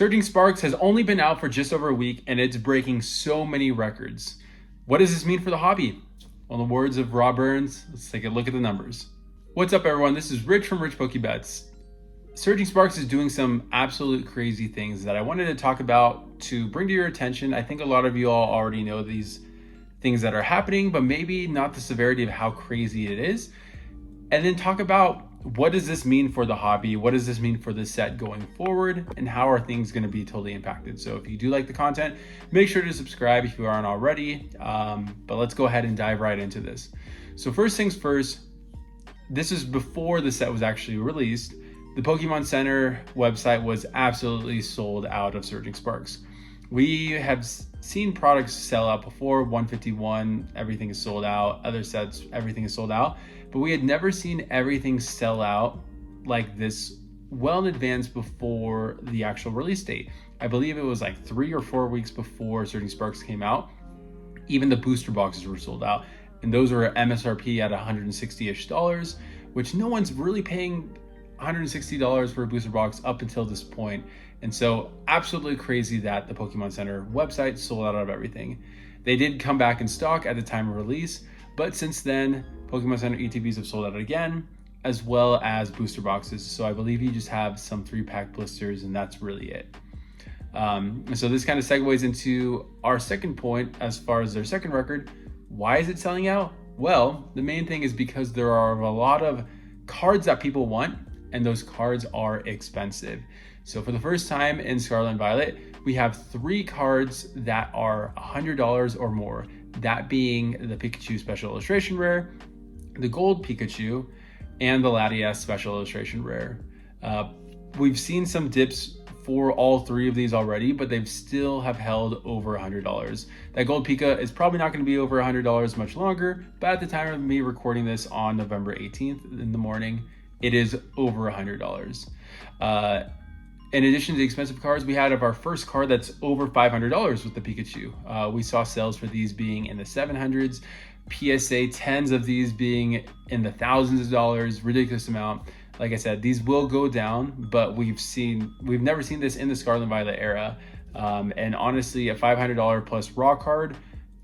Surging Sparks has only been out for just over a week and it's breaking so many records. What does this mean for the hobby? Well, in the words of Rob Burns, let's take a look at the numbers. What's up, everyone? This is Rich from Rich PokeBets. Surging Sparks is doing some absolute crazy things that I wanted to talk about to bring to your attention. I think a lot of you all already know these things that are happening, but maybe not the severity of how crazy it is. And then talk about what does this mean for the hobby? What does this mean for the set going forward? And how are things going to be totally impacted? So if you do like the content, make sure to subscribe if you aren't already. But let's go ahead and dive right into this. So first things first, this is before the set was actually released. The Pokemon Center website was absolutely sold out of Surging Sparks. We have seen products sell out before. 151, everything is sold out. Other sets, everything is sold out. But we had never seen everything sell out like this well in advance before the actual release date. I believe it was like 3 or 4 weeks before Surging Sparks came out. Even the booster boxes were sold out. And those were MSRP at $160-ish, which no one's really paying $160 for a booster box up until this point. And so absolutely crazy that the Pokemon Center website sold out of everything. They did come back in stock at the time of release, but since then, Pokemon Center ETBs have sold out again, as well as booster boxes. So I believe you just have some 3-pack blisters and that's really it. So this kind of segues into our second point as far as their second record. Why is it selling out? Well, the main thing is because there are a lot of cards that people want, and those cards are expensive. So for the first time in Scarlet and Violet, we have 3 cards that are $100 or more. That being the Pikachu Special Illustration Rare, the Gold Pikachu, and the Latias Special Illustration Rare. We've seen some dips for all 3 of these already, but they've still have held over $100. That Gold Pika is probably not going to be over $100 much longer, but at the time of me recording this on November 18th in the morning, it is over $100. In addition to the expensive cards, we had our first card that's over $500 with the Pikachu. We saw sales for these being in the 700s, PSA 10s of these being in the thousands of dollars, ridiculous amount. Like I said, these will go down, but we've never seen this in the Scarlet and Violet era. And honestly, a $500 plus raw card,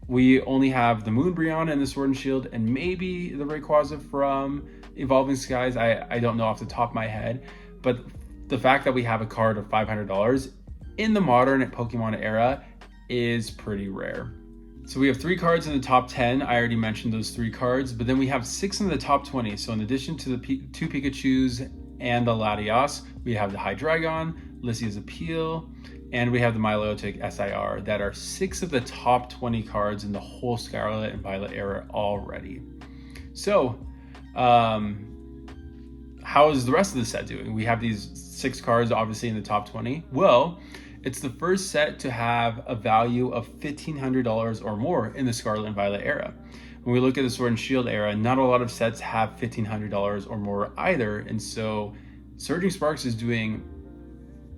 we only have the Moonbreon and the Sword and Shield, and maybe the Rayquaza from Evolving Skies. I don't know off the top of my head, but the fact that we have a card of $500 in the modern Pokemon era is pretty rare. So we have 3 cards in the top 10. I already mentioned those 3 cards, but then we have 6 in the top 20. So in addition to the 2 Pikachus and the Latias, we have the Hydreigon, Lysia's Appeal, and we have the Milotic SIR that are 6 of the top 20 cards in the whole Scarlet and Violet era already. So how is the rest of the set doing? We have these 6 cards obviously in the top 20. Well, it's the first set to have a value of $1,500 or more in the Scarlet and Violet era. When we look at the Sword and Shield era, not a lot of sets have $1,500 or more either. And so Surging Sparks is doing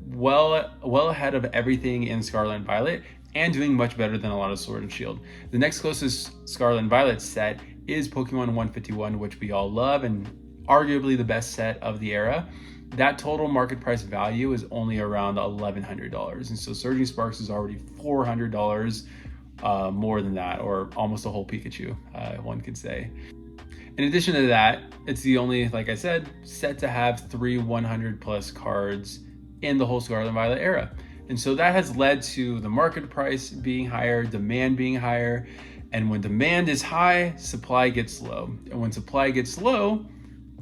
well ahead of everything in Scarlet and Violet and doing much better than a lot of Sword and Shield. The next closest Scarlet and Violet set is Pokemon 151, which we all love and arguably the best set of the era. That total market price value is only around $1,100. And so Surging Sparks is already $400 more than that, or almost a whole Pikachu, one could say. In addition to that, it's the only, like I said, set to have 3 100 plus cards in the whole Scarlet and Violet era. And so that has led to the market price being higher, demand being higher. And when demand is high, supply gets low. And when supply gets low,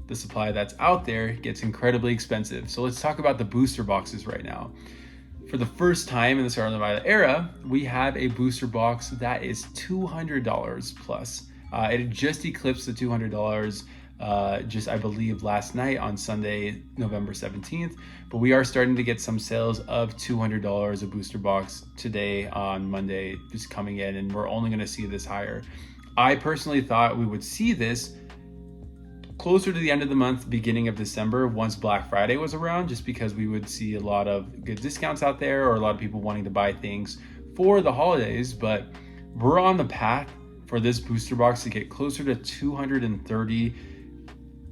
the supply that's out there gets incredibly expensive. So let's talk about the booster boxes right now. For the first time in the Scarlet and Violet era, we have a booster box that is $200 plus. It just eclipsed the $200 just, I believe, last night on Sunday, November 17th. But we are starting to get some sales of $200 a booster box today on Monday, just coming in, and we're only going to see this higher. I personally thought we would see this closer to the end of the month, beginning of December, once Black Friday was around, just because we would see a lot of good discounts out there or a lot of people wanting to buy things for the holidays. But we're on the path for this booster box to get closer to 230,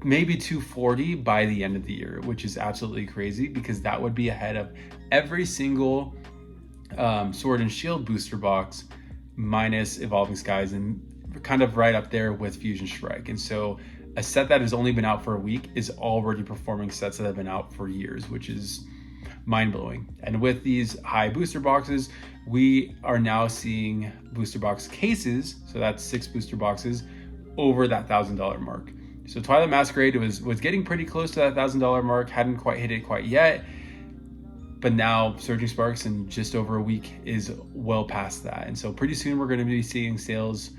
maybe 240 by the end of the year, which is absolutely crazy because that would be ahead of every single Sword and Shield booster box minus Evolving Skies, and kind of right up there with Fusion Strike. And so a set that has only been out for a week is already performing sets that have been out for years, which is mind-blowing. And with these high booster boxes, we are now seeing booster box cases, so that's 6 booster boxes, over that $1,000 mark. So Twilight Masquerade was getting pretty close to that $1,000 mark, hadn't quite hit it quite yet, but now Surging Sparks in just over a week is well past that. And so pretty soon we're going to be seeing sales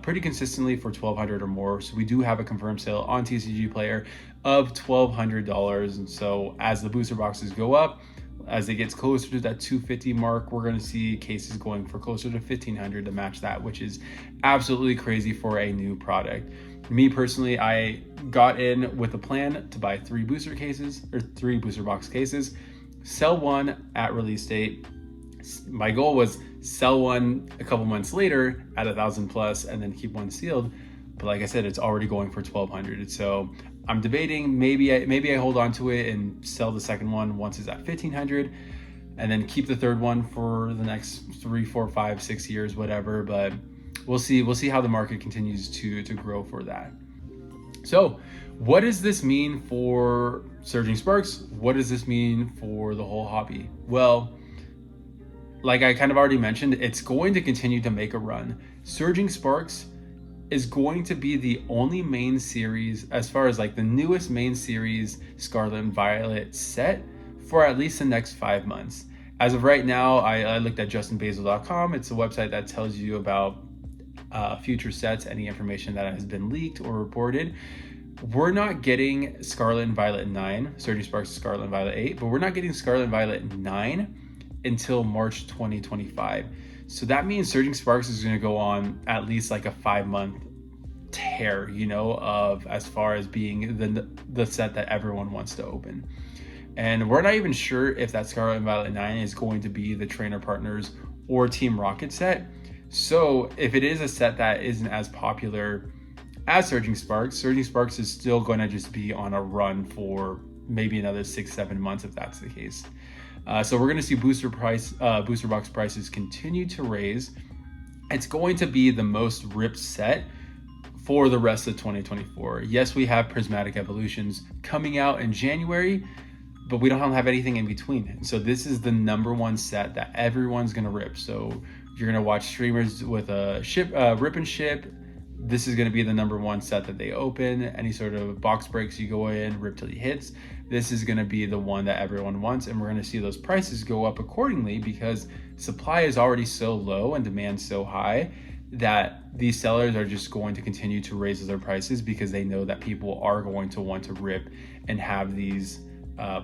pretty consistently for $1,200 or more. So we do have a confirmed sale on TCG Player of $1,200. And so as the booster boxes go up, as it gets closer to that 250 mark, we're going to see cases going for closer to 1,500 to match that, which is absolutely crazy for a new product. Me personally, I got in with a plan to buy 3 booster box cases, sell one at release date. My goal was sell one a couple months later at 1,000 plus and then keep one sealed. But like I said, it's already going for 1,200. So I'm debating, maybe I hold on to it and sell the second one once it's at 1,500 and then keep the third one for the next 3, 4, 5, 6 years, whatever. But we'll see how the market continues to grow for that. So what does this mean for Surging Sparks? What does this mean for the whole hobby? Well, like I kind of already mentioned, it's going to continue to make a run. Surging Sparks is going to be the only main series, as far as like the newest main series Scarlet and Violet set, for at least the next 5 months. As of right now, I looked at justinbasil.com. It's a website that tells you about future sets, any information that has been leaked or reported. We're not getting Scarlet and Violet 9, Surging Sparks Scarlet and Violet 8, but we're not getting Scarlet and Violet 9 until March 2025. So that means Surging Sparks is going to go on at least like a 5-month tear, of as far as being the set that everyone wants to open. And we're not even sure if that Scarlet and Violet 9 is going to be the Trainer Partners or Team Rocket set. So if it is a set that isn't as popular as Surging Sparks is still going to just be on a run for maybe another 6-7 months if that's the case. So we're going to see booster box prices continue to raise. It's going to be the most ripped set for the rest of 2024. Yes, we have Prismatic Evolutions coming out in January, but we don't have anything in between. So this is the number one set that everyone's going to rip. So you're going to watch streamers with a rip and ship. This is going to be the number one set that they open. Any sort of box breaks you go in, rip till he hits. This is going to be the one that everyone wants, and we're going to see those prices go up accordingly because supply is already so low and demand so high that these sellers are just going to continue to raise their prices because they know that people are going to want to rip and have these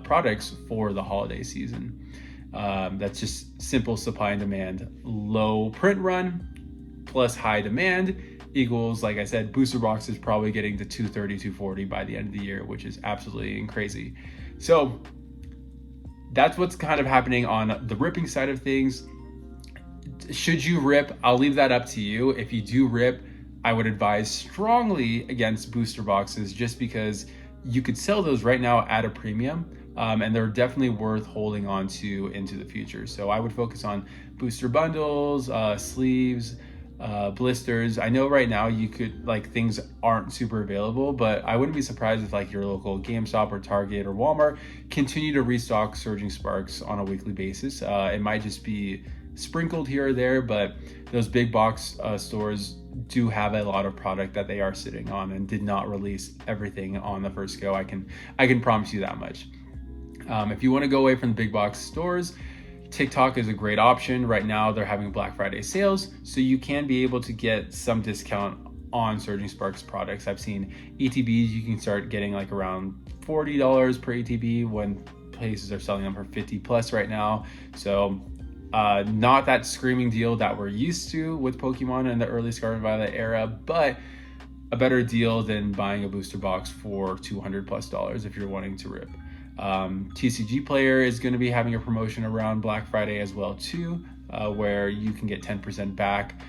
products for the holiday season. That's just simple supply and demand. Low print run plus high demand equals, like I said, booster boxes probably getting to 230, 240 by the end of the year, which is absolutely crazy. So that's what's kind of happening on the ripping side of things. Should you rip? I'll leave that up to you. If you do rip, I would advise strongly against booster boxes just because you could sell those right now at a premium. And they're definitely worth holding on to into the future. So I would focus on booster bundles, sleeves, blisters. I know right now you could things aren't super available, but I wouldn't be surprised if your local GameStop or Target or Walmart continue to restock Surging Sparks on a weekly basis. It might just be sprinkled here or there, but those big box stores do have a lot of product that they are sitting on and did not release everything on the first go. I can promise you that much. If you want to go away from the big box stores, TikTok is a great option. Right now they're having Black Friday sales, so you can be able to get some discount on Surging Sparks products. I've seen ETBs you can start getting around $40 per ETB when places are selling them for 50 plus right now. So not that screaming deal that we're used to with Pokemon in the early Scarlet and Violet era, but a better deal than buying a booster box for $200 plus if you're wanting to rip. TCG Player is going to be having a promotion around Black Friday as well too, where you can get 10% back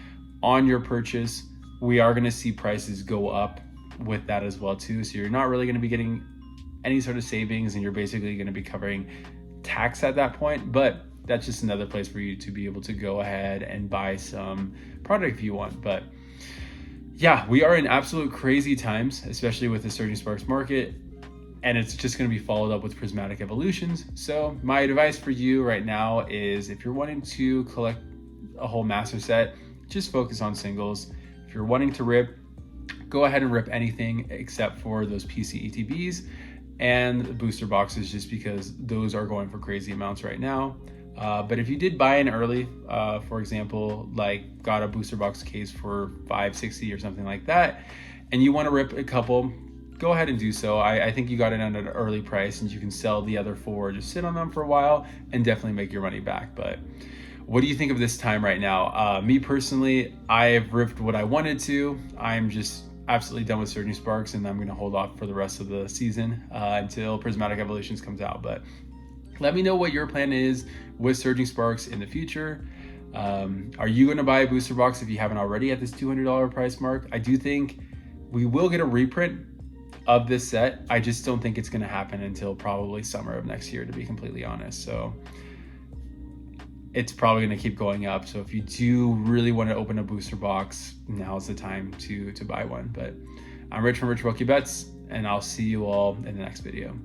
on your purchase. We are going to see prices go up with that as well too. So you're not really going to be getting any sort of savings, and you're basically going to be covering tax at that point. But that's just another place for you to be able to go ahead and buy some product if you want. But yeah, we are in absolute crazy times, especially with the surging Sparks market, and it's just going to be followed up with prismatic evolutions. So my advice for you right now is, if you're wanting to collect a whole master set, just focus on singles. If you're wanting to rip, go ahead and rip anything except for those PC ETBs and the booster boxes, just because those are going for crazy amounts right now. But if you did buy in early, for example, like got a booster box case for $560 or something like that, and you want to rip a couple, go ahead and do so. I think you got it at an early price, and you can sell the other 4, just sit on them for a while and definitely make your money back. But what do you think of this time right now? Me personally, I've ripped what I wanted to. I'm just absolutely done with Surging Sparks, and I'm going to hold off for the rest of the season until Prismatic Evolutions comes out. But let me know what your plan is with Surging Sparks in the future. Are you going to buy a booster box if you haven't already at this $200 price mark? I do think we will get a reprint of this set. I just don't think it's going to happen until probably summer of next year, to be completely honest. So it's probably going to keep going up. So if you do really want to open a booster box, now's the time to buy one. But I'm Rich from Rich Rookie Bets, and I'll see you all in the next video.